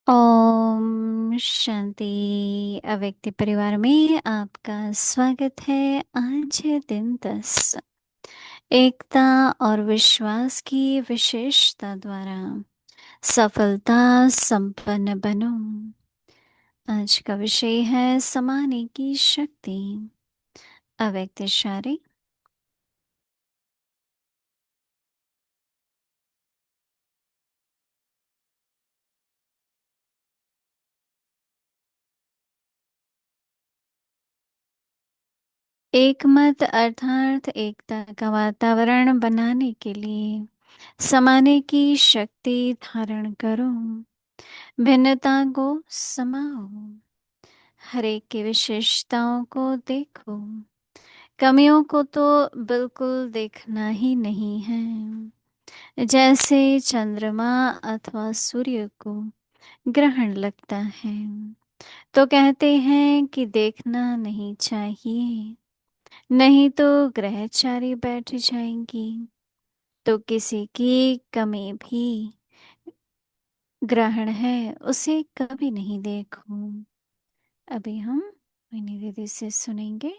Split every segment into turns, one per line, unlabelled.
ओम शांति। अव्यक्ति परिवार में आपका स्वागत है। आज है दिन 10। एकता और विश्वास की विशेषता द्वारा सफलता संपन्न बनो। आज का विषय है समाने की शक्ति। अव्यक्त इशारे। एकमत अर्थात एकता का वातावरण बनाने के लिए समाने की शक्ति धारण करो। भिन्नता को समाओ। हर एक की विशेषताओं को देखो। कमियों को तो बिल्कुल देखना ही नहीं है। जैसे चंद्रमा अथवा सूर्य को ग्रहण लगता है तो कहते हैं कि देखना नहीं चाहिए, नहीं तो ग्रहचारी बैठ जाएंगी। तो किसी की कमी भी ग्रहण है, उसे कभी नहीं देखो। अभी हम विनी दीदी से सुनेंगे।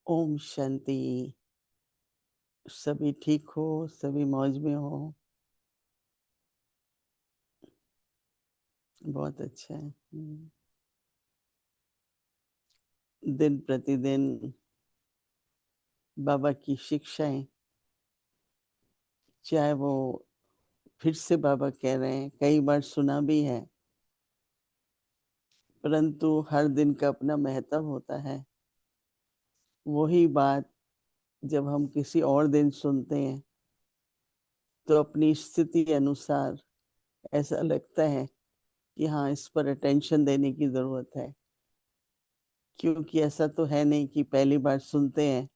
ओम शांति। सभी ठीक हो, सभी मौज में हो। बहुत अच्छा है। दिन प्रतिदिन बाबा की शिक्षाएं, चाहे वो फिर से बाबा कह रहे हैं, कई बार सुना भी है, परंतु हर दिन का अपना महत्व होता है। वही बात जब हम किसी और दिन सुनते हैं तो अपनी स्थिति अनुसार ऐसा लगता है कि हाँ, इस पर अटेंशन देने की जरूरत है। क्योंकि ऐसा तो है नहीं कि पहली बार सुनते हैं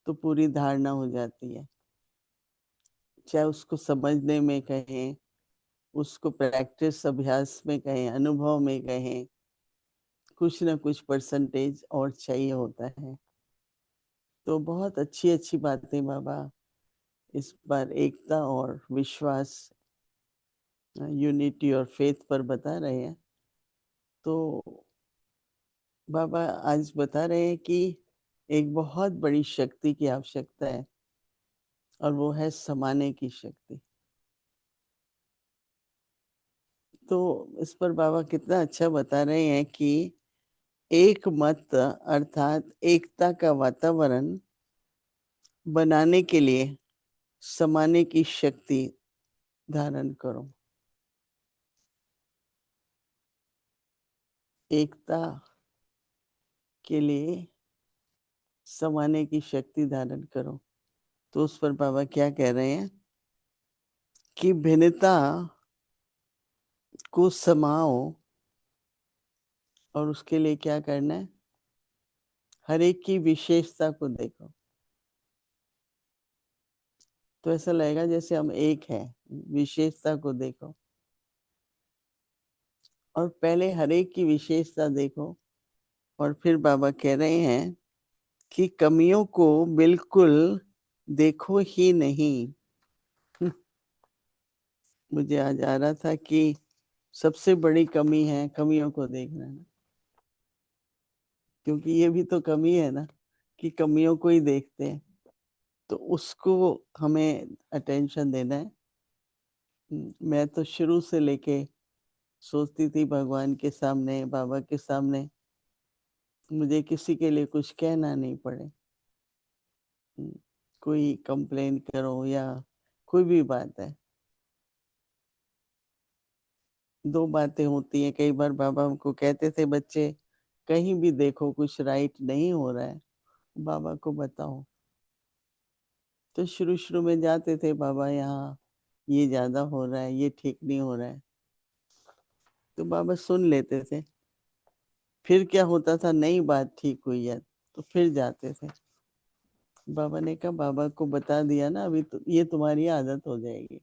तो पूरी धारणा हो जाती है। चाहे उसको समझने में कहें, उसको प्रैक्टिस अभ्यास में कहें, अनुभव में कहें, कुछ ना कुछ परसेंटेज और चाहिए होता है। तो बहुत अच्छी अच्छी बातें बाबा इस बार एकता और विश्वास, यूनिटी और फेथ पर बता रहे हैं। तो बाबा आज बता रहे हैं कि एक बहुत बड़ी शक्ति की आवश्यकता है और वो है समाने की शक्ति। तो इस पर बाबा कितना अच्छा बता रहे हैं कि एक मत अर्थात एकता का वातावरण बनाने के लिए समाने की शक्ति धारण करो। एकता के लिए समाने की शक्ति धारण करो। तो उस पर बाबा क्या कह रहे हैं कि भिन्नता को समाओ, और उसके लिए क्या करना है, हर एक की विशेषता को देखो। तो ऐसा लगेगा जैसे हम एक हैं। विशेषता को देखो और पहले हर एक की विशेषता देखो, और फिर बाबा कह रहे हैं कि कमियों को बिल्कुल देखो ही नहीं। मुझे आज आ रहा था कि सबसे बड़ी कमी है कमियों को देखना ना, क्योंकि ये भी तो कमी है ना कि कमियों को ही देखते हैं, तो उसको हमें अटेंशन देना है। मैं तो शुरू से लेके सोचती थी भगवान के सामने, बाबा के सामने मुझे किसी के लिए कुछ कहना नहीं पड़े। कोई कंप्लेन करो या कोई भी बात है, दो बातें होती हैं। कई बार बाबा हमको कहते थे, बच्चे कहीं भी देखो कुछ राइट नहीं हो रहा है, बाबा को बताओ। तो शुरू शुरू में जाते थे, बाबा यहाँ ये ज्यादा हो रहा है, ये ठीक नहीं हो रहा है, तो बाबा सुन लेते थे। फिर क्या होता था, नई बात ठीक हुई है तो फिर जाते थे। बाबा ने कहा, बाबा को बता दिया ना, अभी तो ये तुम्हारी आदत हो जाएगी।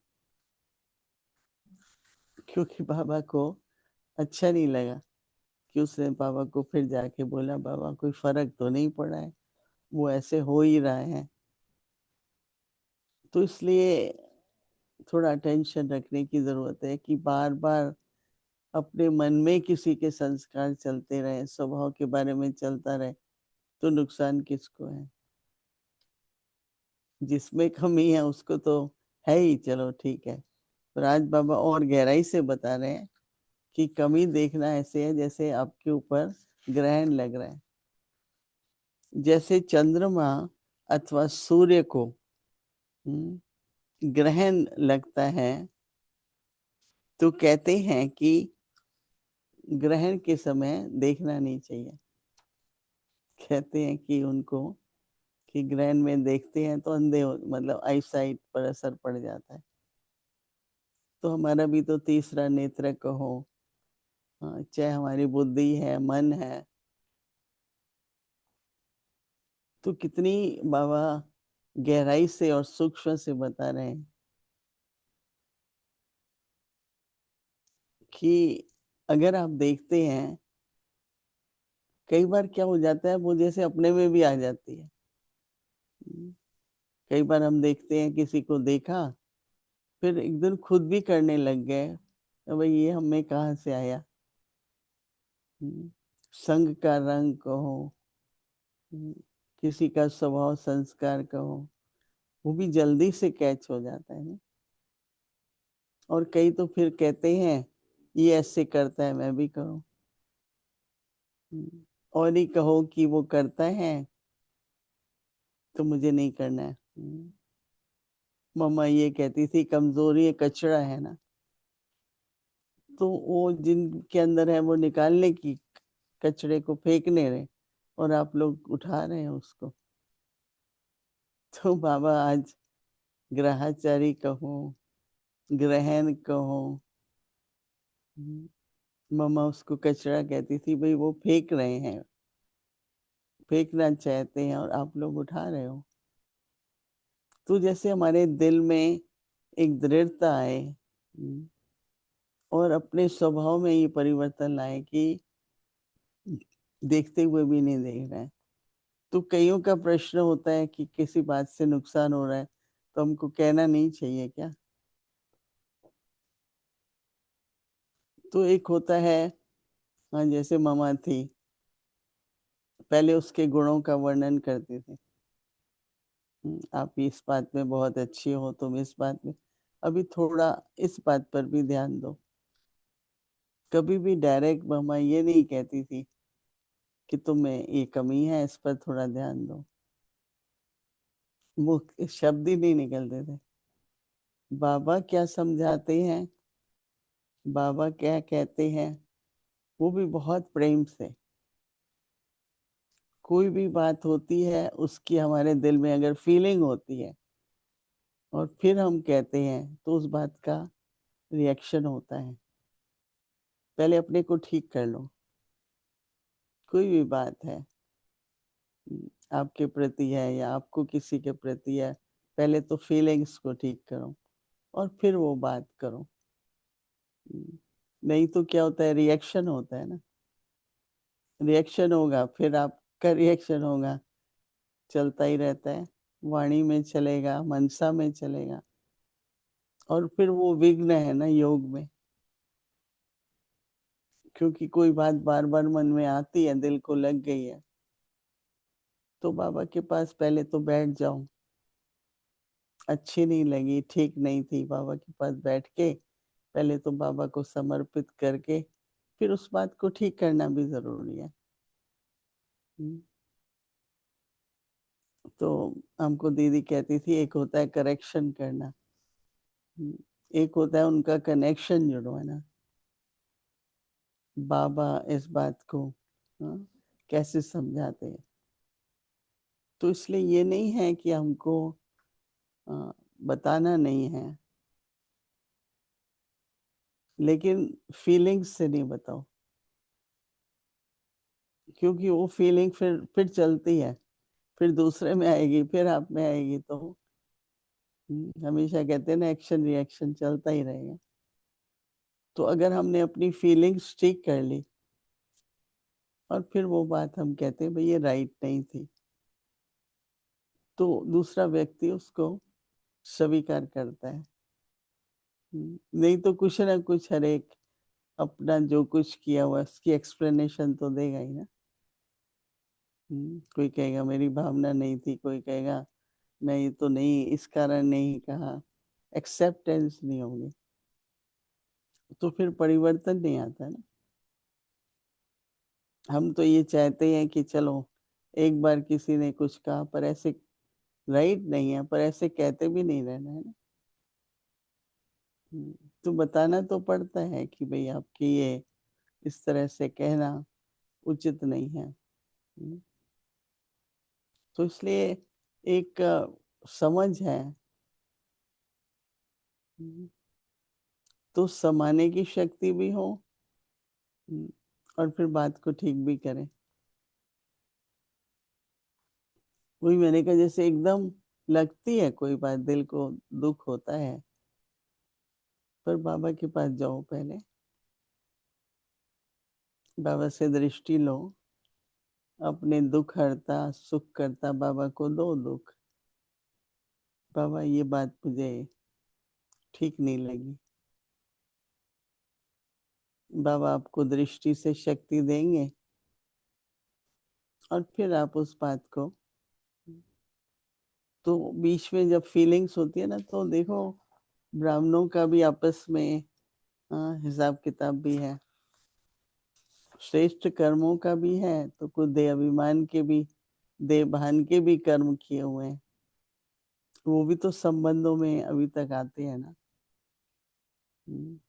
क्योंकि बाबा को अच्छा नहीं लगा कि उसने बाबा को फिर जाके बोला, बाबा कोई फर्क तो नहीं पड़ा है, वो ऐसे हो ही रहा है। तो इसलिए थोड़ा अटेंशन रखने की जरूरत है कि बार बार अपने मन में किसी के संस्कार चलते रहे, स्वभाव के बारे में चलता रहे, तो नुकसान किसको है। जिसमें कमी है उसको तो है ही, चलो ठीक है। पर आज बाबा और गहराई से बता रहे हैं कि कमी देखना ऐसे है जैसे आपके ऊपर ग्रहण लग रहा है। जैसे चंद्रमा अथवा सूर्य को ग्रहण लगता है, तो कहते हैं कि ग्रहण के समय देखना नहीं चाहिए। कहते हैं कि उनको कि ग्रहण में देखते हैं तो अंधे हो, मतलब आई साइट पर असर पड़ जाता है। तो हमारा भी तो तीसरा नेत्र कहो, चाहे हमारी बुद्धि है, मन है, तो कितनी बाबा गहराई से और सूक्ष्म से बता रहे हैं कि अगर आप देखते हैं, कई बार क्या हो जाता है, वो जैसे अपने में भी आ जाती है। कई बार हम देखते हैं, किसी को देखा फिर एक दिन खुद भी करने लग गए, तो भाई ये हमें कहाँ से आया। संग का रंग कहो, किसी का स्वभाव संस्कार कहो, वो भी जल्दी से कैच हो जाता है ना। और कई तो फिर कहते हैं ये ऐसे करता है, मैं भी करूं। और ही कहो कि वो करता है तो मुझे नहीं करना है। मम्मा ये कहती थी, कमजोरी है, कचरा है ना, तो वो जिनके अंदर है वो निकालने की, कचरे को फेंकने रहे, और आप लोग उठा रहे हैं उसको। तो बाबा आज ग्रहाचारी कहो, ग्रहण कहो, मम्मा उसको कचरा कहती थी, भाई वो फेंक रहे हैं, फेंकना चाहते हैं और आप लोग उठा रहे हो। तो जैसे हमारे दिल में एक दृढ़ता आए, और अपने स्वभाव में ये परिवर्तन लाए कि देखते हुए भी नहीं देख रहे हैं। तो कईयों का प्रश्न होता है कि किसी बात से नुकसान हो रहा है तो हमको कहना नहीं चाहिए क्या। तो एक होता है, हाँ, जैसे ममा थी, पहले उसके गुणों का वर्णन करती थी। आप इस बात में बहुत अच्छी हो, तुम इस बात में, अभी थोड़ा इस बात पर भी ध्यान दो। कभी भी डायरेक्ट ममा ये नहीं कहती थी कि तुम्हें ये कमी है, इस पर थोड़ा ध्यान दो। वो शब्द ही नहीं निकलते थे। बाबा क्या समझाते हैं, बाबा क्या कहते हैं, वो भी बहुत प्रेम से। कोई भी बात होती है, उसकी हमारे दिल में अगर फीलिंग होती है और फिर हम कहते हैं, तो उस बात का रिएक्शन होता है। पहले अपने को ठीक कर लो। कोई भी बात है, आपके प्रति है या आपको किसी के प्रति है, पहले तो फीलिंग्स को ठीक करो और फिर वो बात करो। नहीं तो क्या होता है, रिएक्शन होता है ना, रिएक्शन होगा, फिर आपका रिएक्शन होगा, चलता ही रहता है। वाणी में चलेगा, मनसा में चलेगा, और फिर वो विघ्न है ना योग में, क्योंकि कोई बात बार बार मन में आती है, दिल को लग गई है, तो बाबा के पास पहले तो बैठ जाओ। अच्छी नहीं लगी, ठीक नहीं थी, बाबा के पास बैठ के पहले तो बाबा को समर्पित करके फिर उस बात को ठीक करना भी जरूरी है। हम्म। तो हमको दीदी कहती थी, एक होता है करेक्शन करना, एक होता है उनका कनेक्शन जुड़वाना। बाबा इस बात को हाँ, कैसे समझाते हैं। तो इसलिए ये नहीं है कि हमको बताना नहीं है, लेकिन फीलिंग्स से नहीं बताओ, क्योंकि वो फीलिंग फिर चलती है, फिर दूसरे में आएगी, फिर आप में आएगी, तो हमेशा कहते हैं ना, एक्शन रिएक्शन चलता ही रहेगा। तो अगर हमने अपनी फीलिंग्स ठीक कर ली और फिर वो बात हम कहते हैं भाई ये राइट नहीं थी, तो दूसरा व्यक्ति उसको स्वीकार करता है। नहीं तो कुछ ना कुछ हर एक अपना जो कुछ किया हुआ उसकी एक्सप्लेनेशन तो देगा ही ना। कोई कहेगा मेरी भावना नहीं थी, कोई कहेगा मैं ये तो नहीं, इस कारण नहीं कहा, एक्सेप्टेंस नहीं होगी, तो फिर परिवर्तन नहीं आता ना। हम तो ये चाहते हैं कि चलो एक बार किसी ने कुछ कहा, पर ऐसे राइट नहीं है, पर ऐसे कहते भी नहीं रहना है ना। तो बताना तो पड़ता है कि भाई आपकी ये इस तरह से कहना उचित नहीं है। हम्म, तो इसलिए एक समझ है, हम्म, तो समाने की शक्ति भी हो, हम्म, और फिर बात को ठीक भी करें। वही मैंने कहा, जैसे एकदम लगती है कोई बात, दिल को दुख होता है, पर बाबा के पास जाओ पहले, बाबा से दृष्टि लो, अपने दुख हरता सुख करता बाबा को दो दुख, बाबा ये बात मुझे ठीक नहीं लगी। बाबा आपको दृष्टि से शक्ति देंगे, और फिर आप उस बात को, तो बीच में जब फीलिंग्स होती है ना, तो देखो ब्राह्मणों का भी आपस में हिसाब किताब भी है, श्रेष्ठ कर्मों का भी है, तो कुछ दे अभिमान के भी, दे भान के भी कर्म किए हुए हैं, वो भी तो संबंधों में अभी तक आते हैं ना। हम्म,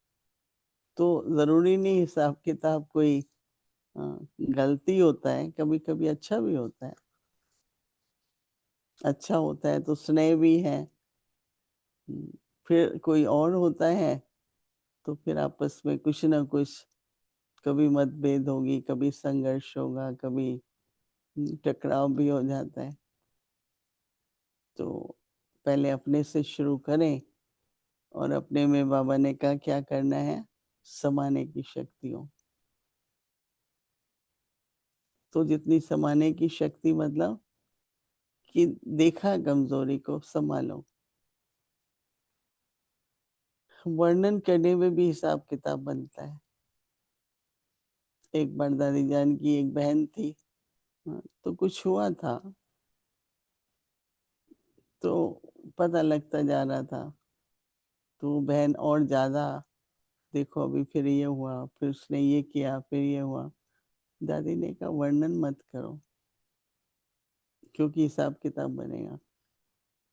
तो जरूरी नहीं हिसाब किताब कोई गलती होता है, कभी कभी अच्छा भी होता है, अच्छा होता है तो स्नेह भी है। हम्म, फिर कोई और होता है, तो फिर आपस में कुछ ना कुछ, कभी मतभेद होगी, कभी संघर्ष होगा, कभी टकराव भी हो जाता है। तो पहले अपने से शुरू करें, और अपने में बाबा ने कहा क्या करना है, समाने की शक्ति हो। तो जितनी समाने की शक्ति मतलब कि देखा कमजोरी को संभालो। वर्णन करने में भी हिसाब किताब बनता है। एक बार दादी जान की एक बहन थी, तो कुछ हुआ था, तो पता लगता जा रहा था, तो बहन और ज्यादा, देखो अभी फिर ये हुआ, फिर उसने ये किया, फिर ये हुआ। दादी ने कहा वर्णन मत करो, क्योंकि हिसाब किताब बनेगा,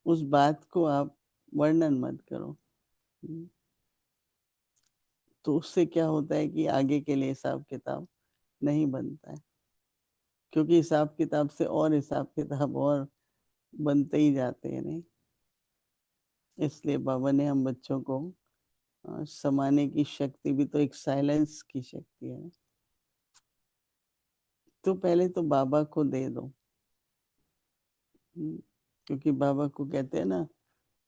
उस बात को आप वर्णन मत करो। हम्म, तो उससे क्या होता है कि आगे के लिए हिसाब किताब नहीं बनता है, क्योंकि हिसाब किताब से और हिसाब किताब और बनते ही जाते हैं नहीं। इसलिए बाबा ने हम बच्चों को समाने की शक्ति भी तो एक साइलेंस की शक्ति है, तो पहले तो बाबा को दे दो। क्योंकि बाबा को कहते हैं ना,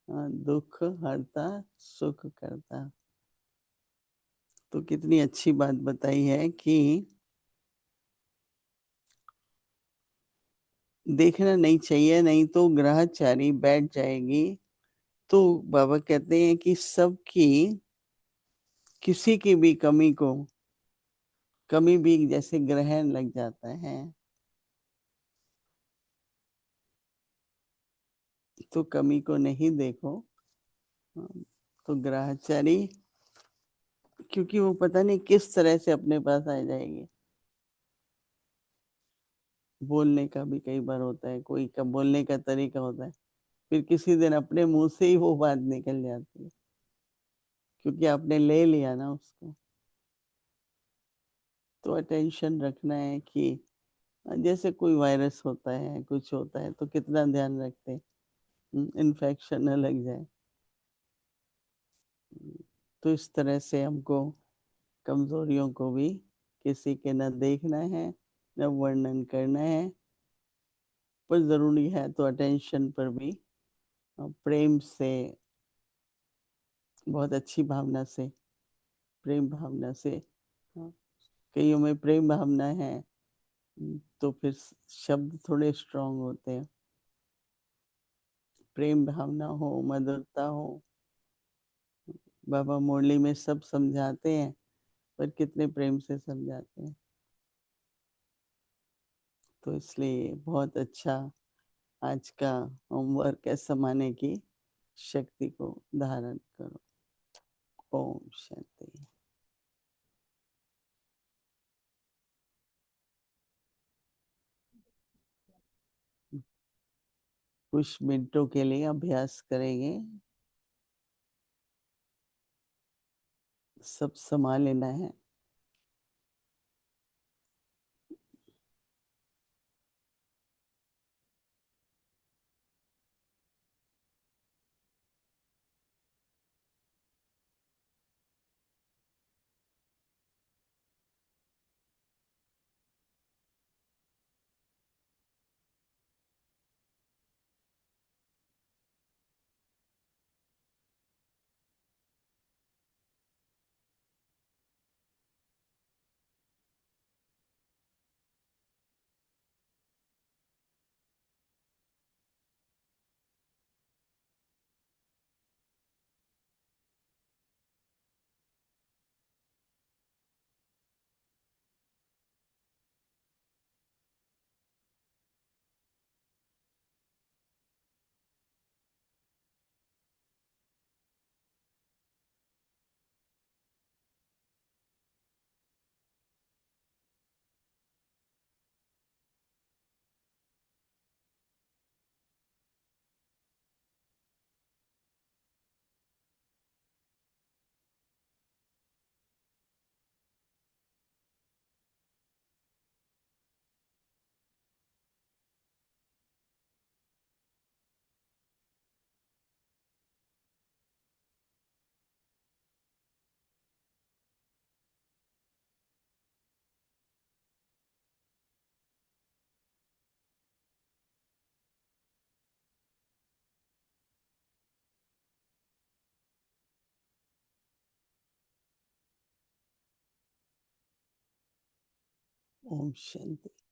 दुख हरता सुख करता। तो कितनी अच्छी बात बताई है कि देखना नहीं चाहिए, नहीं तो ग्रहचारी बैठ जाएगी। तो बाबा कहते हैं कि सबकी, किसी की भी कमी को, कमी भी जैसे ग्रहण लग जाता है, तो कमी को नहीं देखो। तो ग्रहचारी, क्योंकि वो पता नहीं किस तरह से अपने पास आ जाएगी। बोलने का भी कई बार होता है, कोई का बोलने का तरीका होता है, फिर किसी दिन अपने मुंह से ही वो बात निकल जाती है, क्योंकि आपने ले लिया ना उसको। तो अटेंशन रखना है कि जैसे कोई वायरस होता है, कुछ होता है, तो कितना ध्यान रखते हैं इन्फेक्शन न लग जाए। तो इस तरह से हमको कमजोरियों को भी किसी के न देखना है, न वर्णन करना है। पर जरूरी है तो अटेंशन पर भी प्रेम से, बहुत अच्छी भावना से, प्रेम भावना से, कईयों में प्रेम भावना है, तो फिर शब्द थोड़े स्ट्रांग होते हैं। प्रेम भावना हो, मधुरता हो। बाबा मुरली में सब समझाते हैं, पर कितने प्रेम से समझाते हैं। तो इसलिए बहुत अच्छा आज का होमवर्क है, समाने की शक्ति को धारण करो। ओम शांति। कुछ मिनटों के लिए अभ्यास करेंगे, सब समा लेना है। ओम शांति।